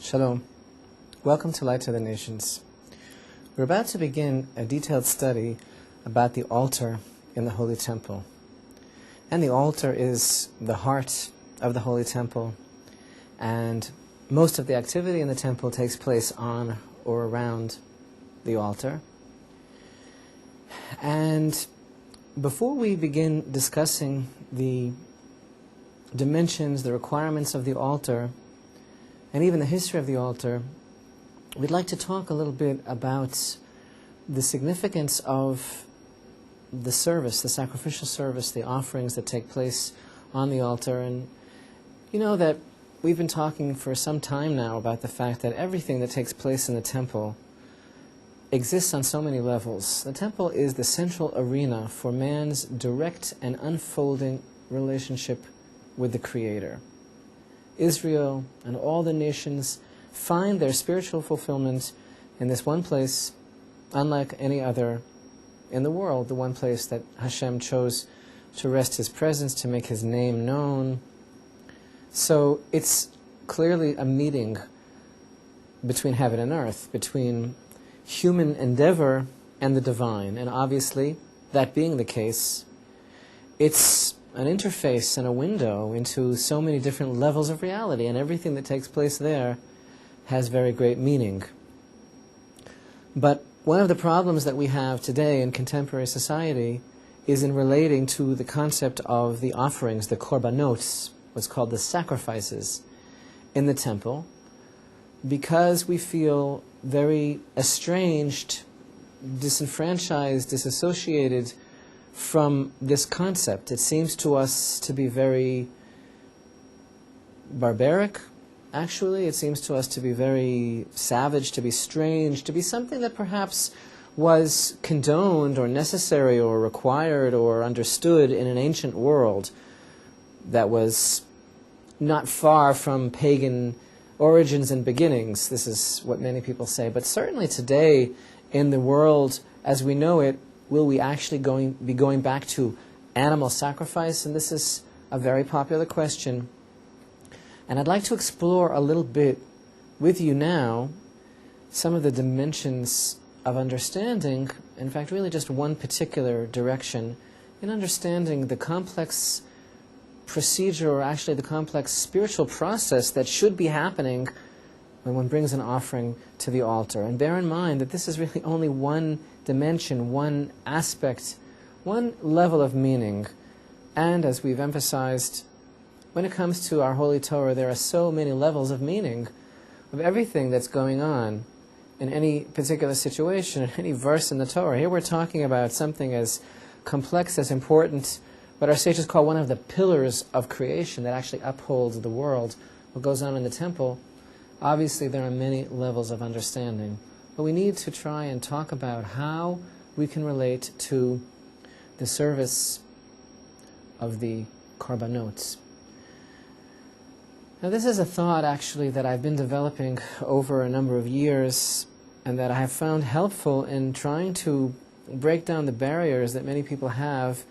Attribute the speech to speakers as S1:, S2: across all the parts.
S1: Shalom. Welcome to Light to the Nations. We're about to begin a detailed study about the altar in the Holy Temple. And the altar is the heart of the Holy Temple, and most of the activity in the temple takes place on or around the altar. And before we begin discussing the dimensions, the requirements of the altar, and even the history of the altar, we'd like to talk a little bit about the significance of the service, the sacrificial service, the offerings that take place on the altar. And you know that we've been talking for some time now about the fact that everything that takes place in the temple exists on so many levels. The temple is the central arena for man's direct and unfolding relationship with the Creator. Israel and all the nations find their spiritual fulfillment in this one place, unlike any other in the world, the one place that Hashem chose to rest His presence, to make His name known. So it's clearly a meeting between heaven and earth, between human endeavor and the divine. And obviously, that being the case, it's an interface and a window into so many different levels of reality, and everything that takes place there has very great meaning. But one of the problems that we have today in contemporary society is in relating to the concept of the offerings, the Korbanot, what's called the sacrifices in the temple, because we feel very estranged, disenfranchised, disassociated from this concept. It seems to us to be very barbaric, actually. It seems to us to be very savage, to be strange, to be something that perhaps was condoned or necessary or required or understood in an ancient world that was not far from pagan origins and beginnings. This is what many people say. But certainly today, in the world as we know it, will we actually be going back to animal sacrifice? And this is a very popular question. And I'd like to explore a little bit with you now some of the dimensions of understanding, in fact, really just one particular direction, in understanding the complex procedure, or actually the complex spiritual process that should be happening when one brings an offering to the altar. And bear in mind that this is really only one dimension, one aspect, one level of meaning. And as we've emphasized, when it comes to our Holy Torah, there are so many levels of meaning of everything that's going on in any particular situation, in any verse in the Torah. Here we're talking about something as complex, as important, what our sages call one of the pillars of creation that actually upholds the world, what goes on in the temple. Obviously, there are many levels of understanding, but we need to try and talk about how we can relate to the service of the Korbanot. Now, this is a thought, actually, that I've been developing over a number of years, and that I have found helpful in trying to break down the barriers that many people have,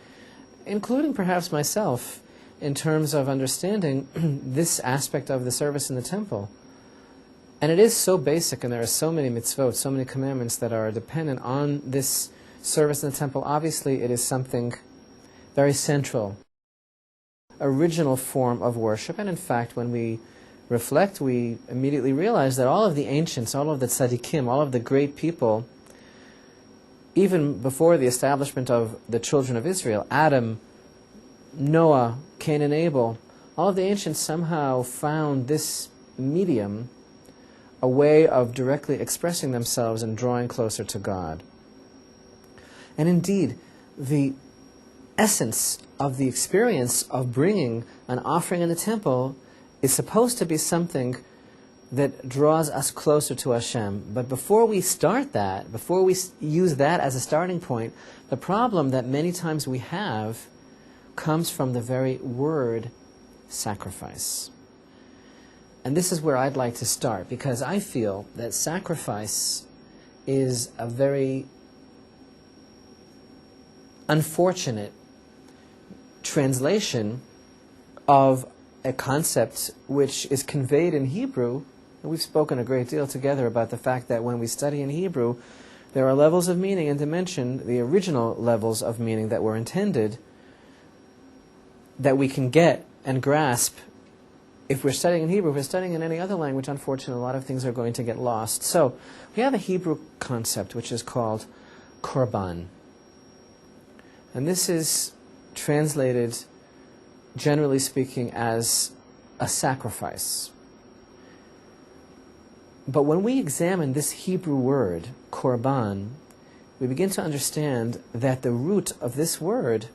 S1: including perhaps myself, in terms of understanding this aspect of the service in the temple. And it is so basic, and there are so many mitzvot, so many commandments that are dependent on this service in the temple. Obviously, it is something very central, original form of worship. And in fact, when we reflect, we immediately realize that all of the ancients, all of the tzaddikim, all of the great people, even before the establishment of the children of Israel, Adam, Noah, Cain and Abel, all of the ancients somehow found this medium, a way of directly expressing themselves and drawing closer to God. And indeed, the essence of the experience of bringing an offering in the temple is supposed to be something that draws us closer to Hashem. But before we start that, before we use that as a starting point, the problem that many times we have comes from the very word sacrifice. And this is where I'd like to start, because I feel that sacrifice is a very unfortunate translation of a concept which is conveyed in Hebrew And we've spoken a great deal together about the fact that when we study in Hebrew, there are levels of meaning and dimension, the original levels of meaning that were intended, that we can get and grasp if we're studying in Hebrew. If we're studying in any other language, unfortunately, a lot of things are going to get lost. So we have a Hebrew concept which is called Korban. And this is translated, generally speaking, as a sacrifice. But when we examine this Hebrew word, Korban, we begin to understand that the root of this word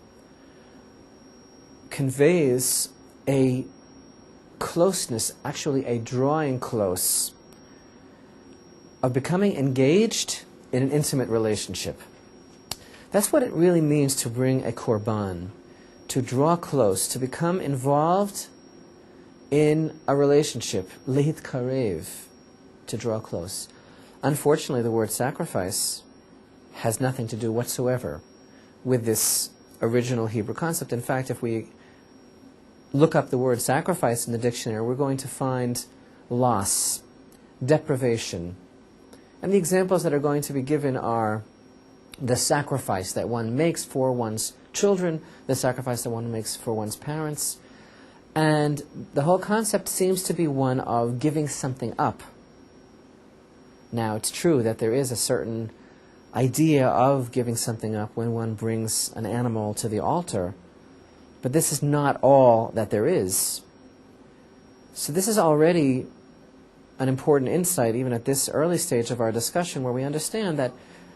S1: conveys a closeness, actually a drawing close, of becoming engaged in an intimate relationship. That's what it really means to bring a korban, to draw close, to become involved in a relationship, lehitkarev, to draw close. Unfortunately, the word sacrifice has nothing to do whatsoever with this original Hebrew concept. In fact, if we look up the word sacrifice in the dictionary, we're going to find loss, deprivation. And the examples that are going to be given are the sacrifice that one makes for one's children, the sacrifice that one makes for one's parents. And the whole concept seems to be one of giving something up. Now, it's true that there is a certain idea of giving something up when one brings an animal to the altar, but this is not all that there is. So this is already an important insight, even at this early stage of our discussion, where we understand that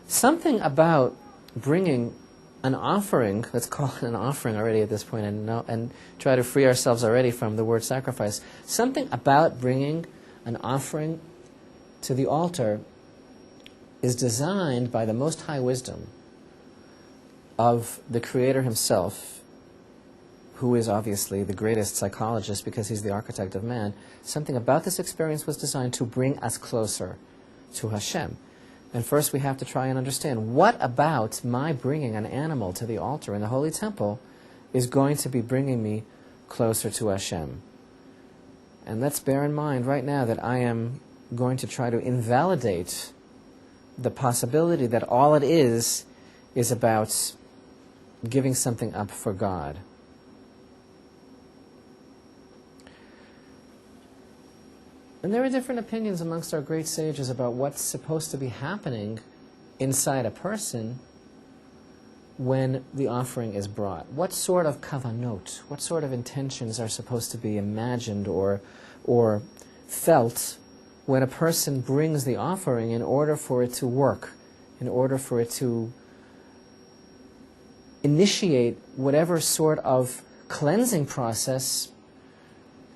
S1: something about bringing an offering, let's call it an offering already at this point, and try to free ourselves already from the word sacrifice, something about bringing an offering to the altar is designed by the Most High Wisdom of the Creator Himself, who is obviously the greatest psychologist because He's the architect of man. Something about this experience was designed to bring us closer to Hashem. And first we have to try and understand, what about my bringing an animal to the altar in the Holy Temple is going to be bringing me closer to Hashem? And let's bear in mind right now that I am going to try to invalidate the possibility that all it is about giving something up for God. And there are different opinions amongst our great sages about what's supposed to be happening inside a person when the offering is brought. What sort of kavanot, what sort of intentions are supposed to be imagined or felt when a person brings the offering in order for it to work, in order for it to initiate whatever sort of cleansing process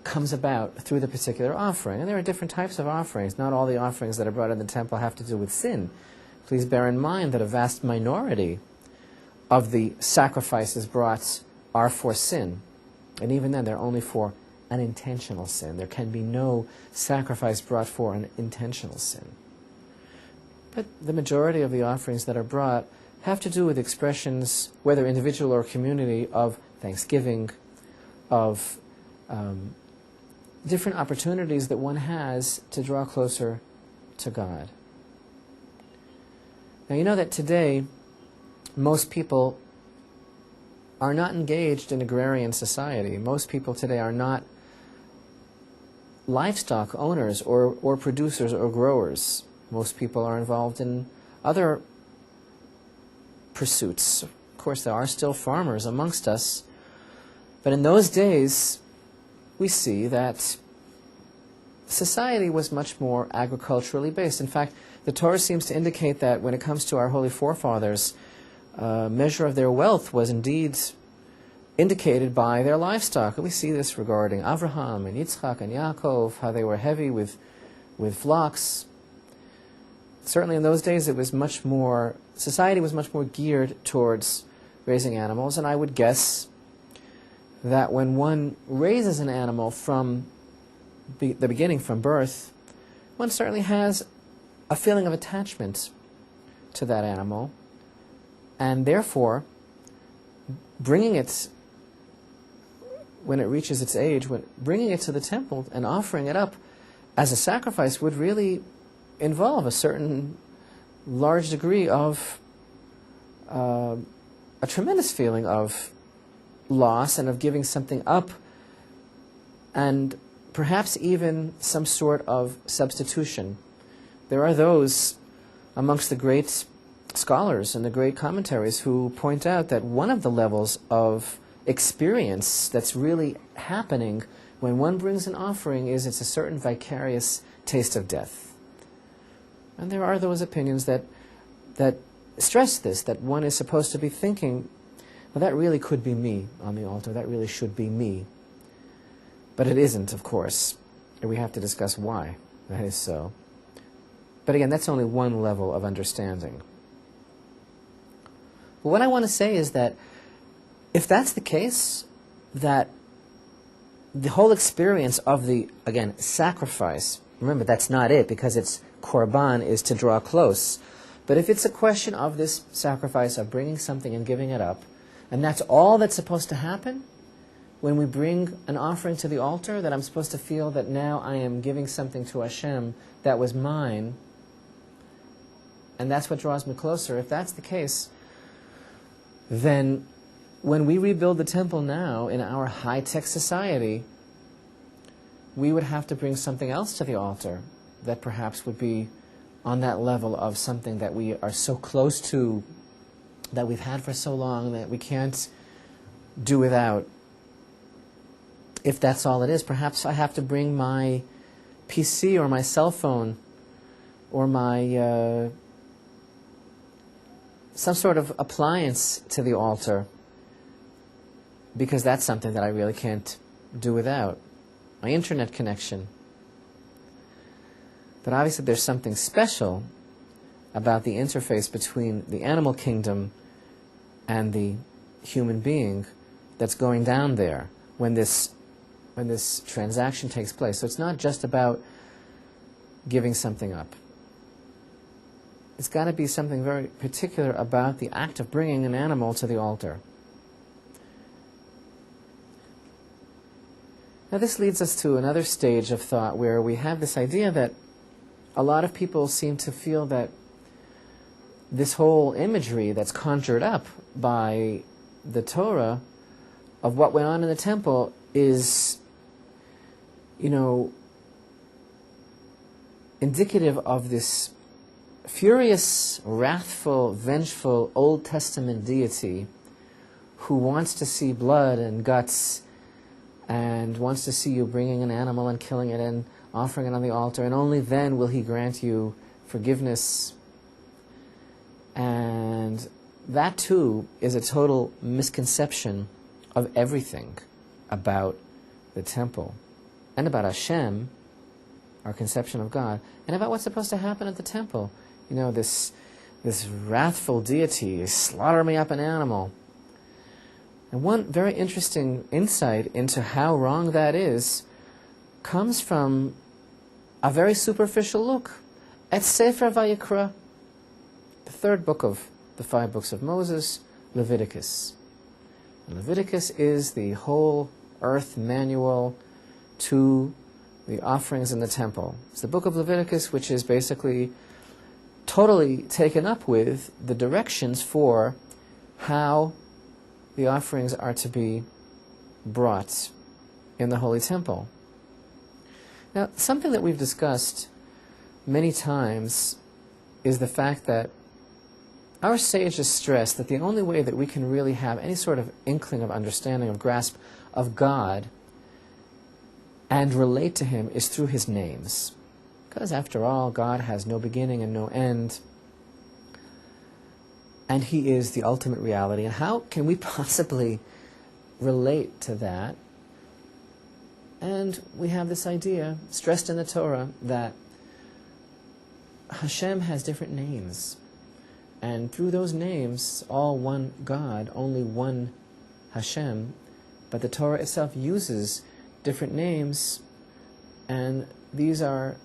S1: comes about through the particular offering. And there are different types of offerings. Not all the offerings that are brought in the temple have to do with sin. Please bear in mind that a vast minority of the sacrifices brought are for sin. And even then, they're only for an intentional sin. There can be no sacrifice brought for an intentional sin. But the majority of the offerings that are brought have to do with expressions, whether individual or community, of thanksgiving, of different opportunities that one has to draw closer to God. Now, you know that today most people are not engaged in agrarian society. Most people today are not livestock owners or producers or growers. Most people are involved in other pursuits. Of course, there are still farmers amongst us, but in those days, we see that society was much more agriculturally based. In fact, the Torah seems to indicate that when it comes to our holy forefathers, a measure of their wealth was indeed indicated by their livestock. And we see this regarding Abraham and Yitzchak and Yaakov, how they were heavy with flocks. Certainly in those days, society was much more geared towards raising animals, and I would guess that when one raises an animal from the beginning, from birth, one certainly has a feeling of attachment to that animal, and therefore bringing it, when it reaches its age, bringing it to the temple and offering it up as a sacrifice would really involve a certain large degree of a tremendous feeling of loss and of giving something up, and perhaps even some sort of substitution. There are those amongst the great scholars and the great commentaries who point out that one of the levels of experience that's really happening when one brings an offering is it's a certain vicarious taste of death. And there are those opinions that stress this, that one is supposed to be thinking, well, that really could be me on the altar, that really should be me. But it isn't, of course, and we have to discuss why that is so. But again, that's only one level of understanding. But what I want to say is that if that's the case, that the whole experience of the, again, sacrifice, remember that's not it, because it's korban is to draw close. But if it's a question of this sacrifice, of bringing something and giving it up, and that's all that's supposed to happen, when we bring an offering to the altar, that I'm supposed to feel that now I am giving something to Hashem that was mine, and that's what draws me closer. If that's the case, then when we rebuild the temple now in our high-tech society, we would have to bring something else to the altar that perhaps would be on that level of something that we are so close to, that we've had for so long, that we can't do without. If that's all it is, perhaps I have to bring my PC or my cell phone or my some sort of appliance to the altar, because that's something that I really can't do without. My internet connection. But obviously there's something special about the interface between the animal kingdom and the human being that's going down there when this transaction takes place. So it's not just about giving something up. It's got to be something very particular about the act of bringing an animal to the altar. Now this leads us to another stage of thought where we have this idea that a lot of people seem to feel that this whole imagery that's conjured up by the Torah of what went on in the temple is, indicative of this furious, wrathful, vengeful Old Testament deity who wants to see blood and guts and wants to see you bringing an animal and killing it and offering it on the altar, and only then will he grant you forgiveness. And that too is a total misconception of everything about the temple and about Hashem, our conception of God, and about what's supposed to happen at the temple. This wrathful deity, slaughter me up an animal. And one very interesting insight into how wrong that is comes from a very superficial look at Sefer Vayikra, the third book of the 5 books of Moses, Leviticus. And Leviticus is the whole earth manual to the offerings in the temple. It's the book of Leviticus which is basically totally taken up with the directions for how the offerings are to be brought in the Holy Temple. Now, something that we've discussed many times is the fact that our sages stress that the only way that we can really have any sort of inkling of understanding, of grasp of God and relate to Him is through His names. Because after all, God has no beginning and no end, and He is the ultimate reality. And how can we possibly relate to that? And we have this idea, stressed in the Torah, that Hashem has different names. And through those names, all one God, only one Hashem. But the Torah itself uses different names, and these are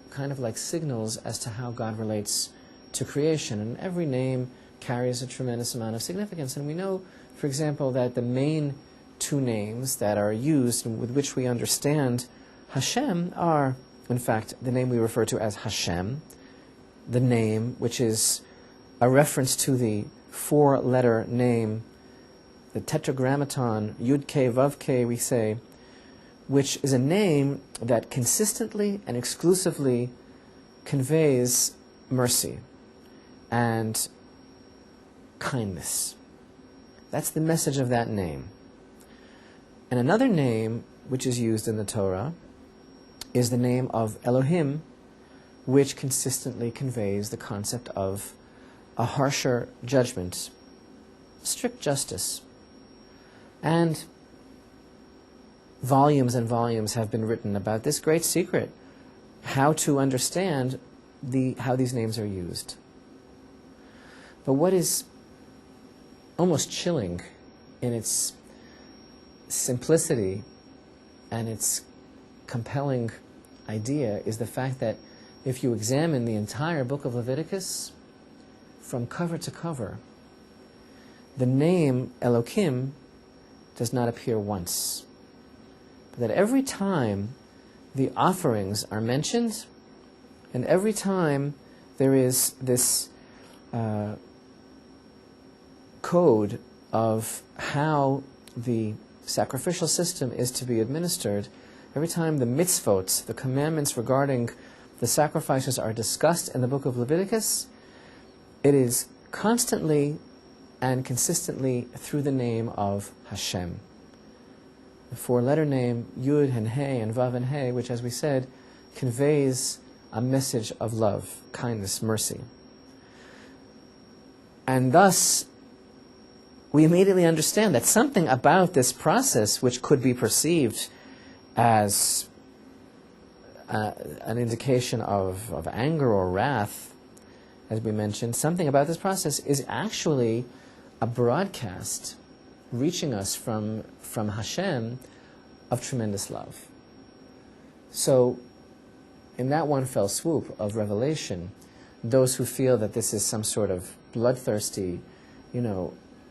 S1: kind of like signals as to how God relates to creation. And every name carries a tremendous amount of significance. And we know, for example, that the main 2 names that are used and with which we understand Hashem are in fact, the name we refer to as Hashem, the name which is a reference to the four-letter name, the tetragrammaton, Yud-K, Vav-K, we say, which is a name that consistently and exclusively conveys mercy and kindness. That's the message of that name. And another name which is used in the Torah is the name of Elohim, which consistently conveys the concept of a harsher judgment, strict justice. And volumes and volumes have been written about this great secret, how to understand how these names are used. But what is almost chilling in its simplicity and its compelling idea is the fact that if you examine the entire book of Leviticus from cover to cover, the name Elohim does not appear once. But that every time the offerings are mentioned, and every time there is this code of how the sacrificial system is to be administered, every time the mitzvot, the commandments regarding the sacrifices are discussed in the book of Leviticus, it is constantly and consistently through the name of Hashem. The four-letter name, Yud and He and Vav and He, which, as we said, conveys a message of love, kindness, mercy. And thus, we immediately understand that something about this process, which could be perceived as an indication of anger or wrath, as we mentioned, something about this process is actually a broadcast reaching us from Hashem of tremendous love. So, in that one fell swoop of revelation, those who feel that this is some sort of bloodthirsty,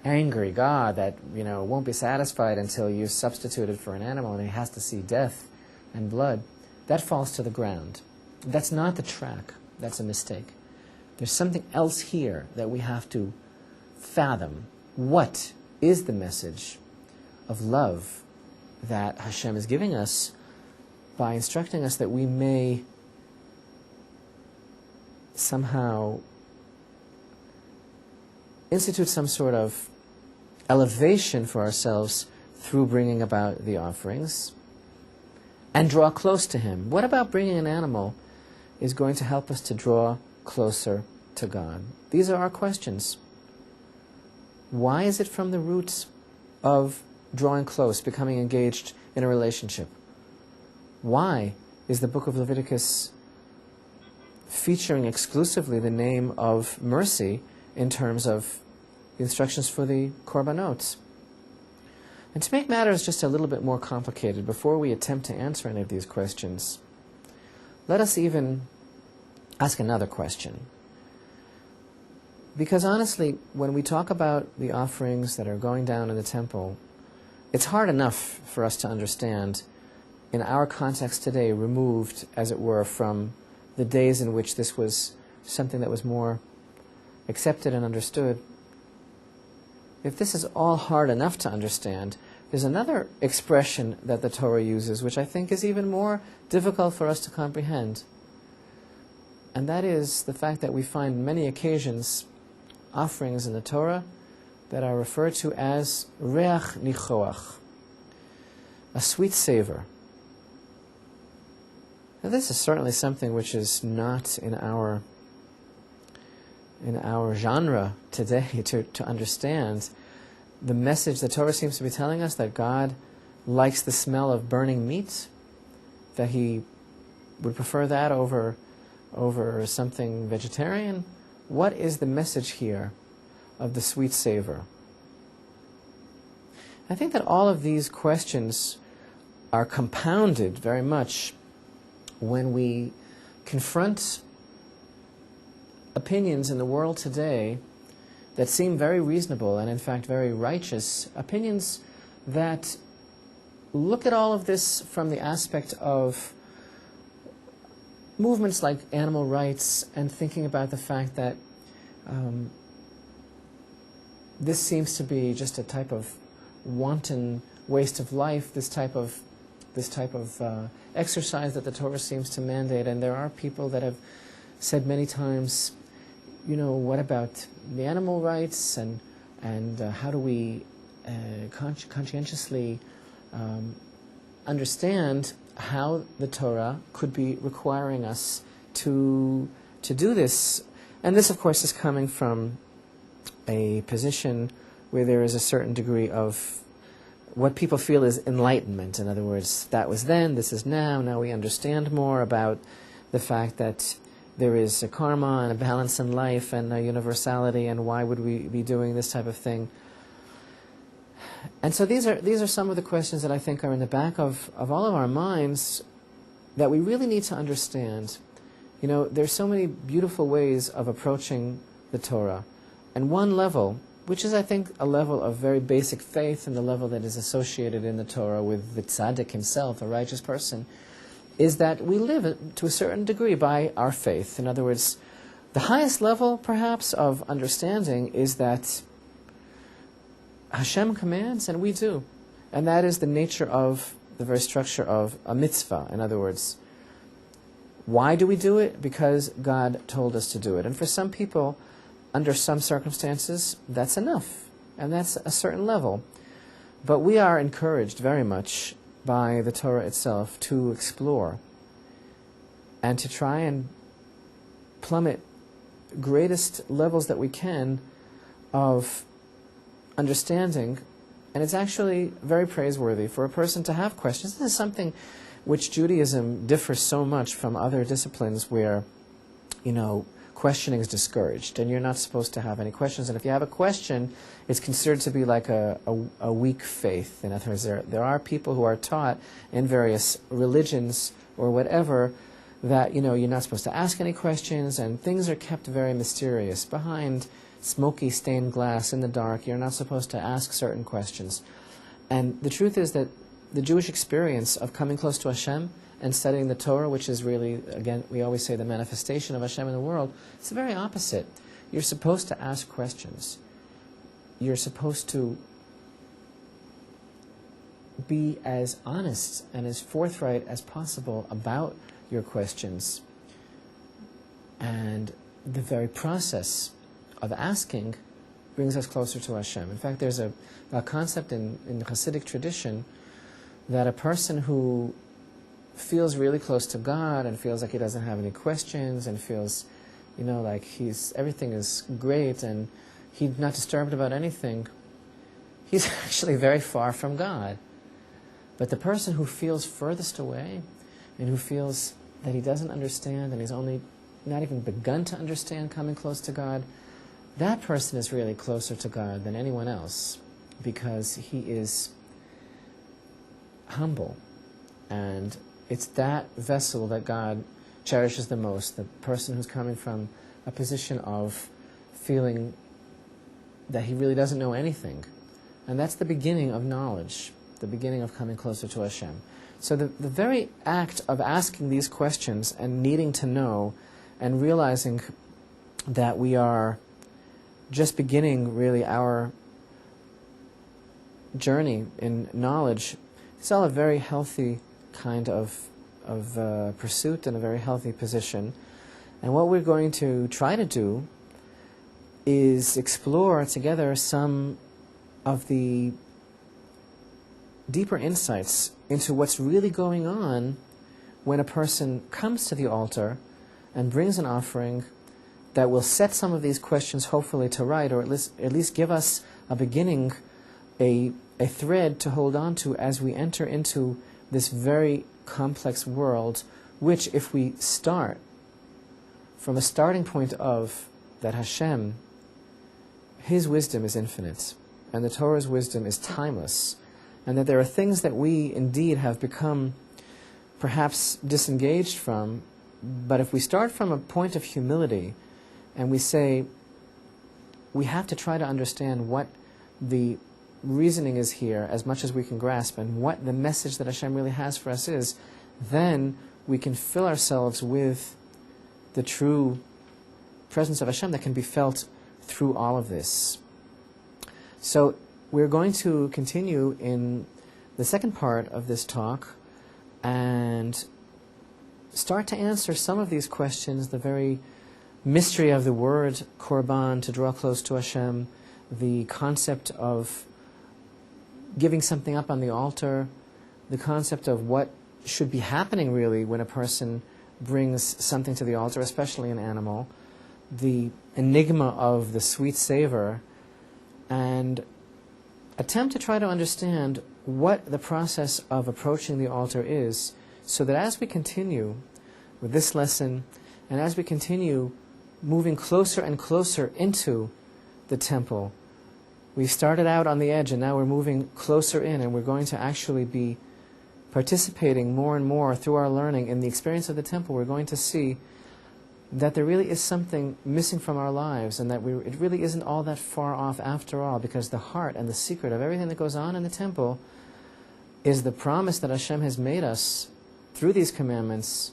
S1: angry God that, won't be satisfied until you substitute it for an animal and he has to see death and blood, that falls to the ground. That's not the track. That's a mistake. There's something else here that we have to fathom. What is the message of love that Hashem is giving us by instructing us that we may somehow institute some sort of elevation for ourselves through bringing about the offerings and draw close to Him? What about bringing an animal is going to help us to draw closer to God? These are our questions. Why is it from the roots of drawing close, becoming engaged in a relationship? Why is the book of Leviticus featuring exclusively the name of mercy in terms of the instructions for the Korbanot? And to make matters just a little bit more complicated, before we attempt to answer any of these questions, let us even ask another question. Because honestly, when we talk about the offerings that are going down in the temple, it's hard enough for us to understand in our context today, removed, as it were, from the days in which this was something that was more accepted and understood. If this is all hard enough to understand, there's another expression that the Torah uses, which I think is even more difficult for us to comprehend. And that is the fact that we find many occasions offerings in the Torah that are referred to as reach nichoach, a sweet savor. Now, this is certainly something which is not in our genre today to understand the message the Torah seems to be telling us, that God likes the smell of burning meat, that He would prefer that over something vegetarian. What is the message here of the sweet savor? I think that all of these questions are compounded very much when we confront opinions in the world today that seem very reasonable and in fact very righteous, opinions that look at all of this from the aspect of movements like animal rights and thinking about the fact that this seems to be just a type of wanton waste of life, this type of exercise that the Torah seems to mandate. And there are people that have said many times, what about the animal rights, and how do we conscientiously understand how the Torah could be requiring us to do this. And this, of course, is coming from a position where there is a certain degree of what people feel is enlightenment. In other words, that was then, this is now. Now we understand more about the fact that there is a karma and a balance in life and a universality, and why would we be doing this type of thing. And so these are some of the questions that I think are in the back of all of our minds that we really need to understand. There's so many beautiful ways of approaching the Torah. And one level, which is, I think, a level of very basic faith, and the level that is associated in the Torah with the tzaddik himself, a righteous person, is that we live to a certain degree by our faith. In other words, the highest level, perhaps, of understanding is that Hashem commands, and we do. And that is the nature of the very structure of a mitzvah. In other words, why do we do it? Because God told us to do it. And for some people, under some circumstances, that's enough. And that's a certain level. But we are encouraged very much by the Torah itself to explore and to try and plummet greatest levels that we can of understanding. And it's actually very praiseworthy for a person to have questions. This is something which Judaism differs so much from other disciplines where, questioning is discouraged, and you're not supposed to have any questions. And if you have a question, it's considered to be like a weak faith. In other words, there are people who are taught in various religions or whatever that, you're not supposed to ask any questions, and things are kept very mysterious. Behind smoky stained glass in the dark, you're not supposed to ask certain questions. And the truth is that the Jewish experience of coming close to Hashem and studying the Torah, which is really, again, we always say the manifestation of Hashem in the world, it's the very opposite. You're supposed to ask questions. You're supposed to be as honest and as forthright as possible about your questions. And the very process of asking brings us closer to Hashem. In fact, there's a concept in the Hasidic tradition that a person who feels really close to God and feels like he doesn't have any questions and feels, like everything is great and he's not disturbed about anything, he's actually very far from God. But the person who feels furthest away and who feels that he doesn't understand and he's only not even begun to understand coming close to God, that person is really closer to God than anyone else, because he is humble. And it's that vessel that God cherishes the most, the person who's coming from a position of feeling that he really doesn't know anything. And that's the beginning of knowledge, the beginning of coming closer to Hashem. So the very act of asking these questions and needing to know and realizing that we are just beginning really our journey in knowledge, it's all a very healthy kind of pursuit and a very healthy position. And what we're going to try to do is explore together some of the deeper insights into what's really going on when a person comes to the altar and brings an offering that will set some of these questions hopefully to right, or at least give us a beginning, a thread to hold on to as we enter into this very complex world, which, if we start from a starting point of that Hashem, His wisdom is infinite, and the Torah's wisdom is timeless, and that there are things that we indeed have become perhaps disengaged from, but if we start from a point of humility and we say we have to try to understand what the reasoning is here as much as we can grasp and what the message that Hashem really has for us is, then we can fill ourselves with the true presence of Hashem that can be felt through all of this. So we're going to continue in the second part of this talk and start to answer some of these questions, the very mystery of the word korban, to draw close to Hashem, the concept of giving something up on the altar, the concept of what should be happening really when a person brings something to the altar, especially an animal, the enigma of the sweet savor, and attempt to try to understand what the process of approaching the altar is, so that as we continue with this lesson, and as we continue moving closer and closer into the temple, we started out on the edge and now we're moving closer in, and we're going to actually be participating more and more through our learning in the experience of the temple. We're going to see that there really is something missing from our lives, and that it really isn't all that far off after all, because the heart and the secret of everything that goes on in the temple is the promise that Hashem has made us through these commandments,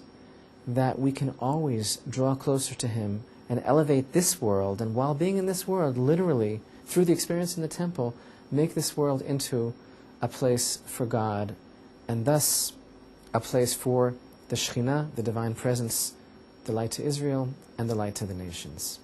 S1: that we can always draw closer to Him and elevate this world, and while being in this world, literally, through the experience in the temple, make this world into a place for God, and thus a place for the Shekhinah, the Divine Presence, the light to Israel, and the light to the nations.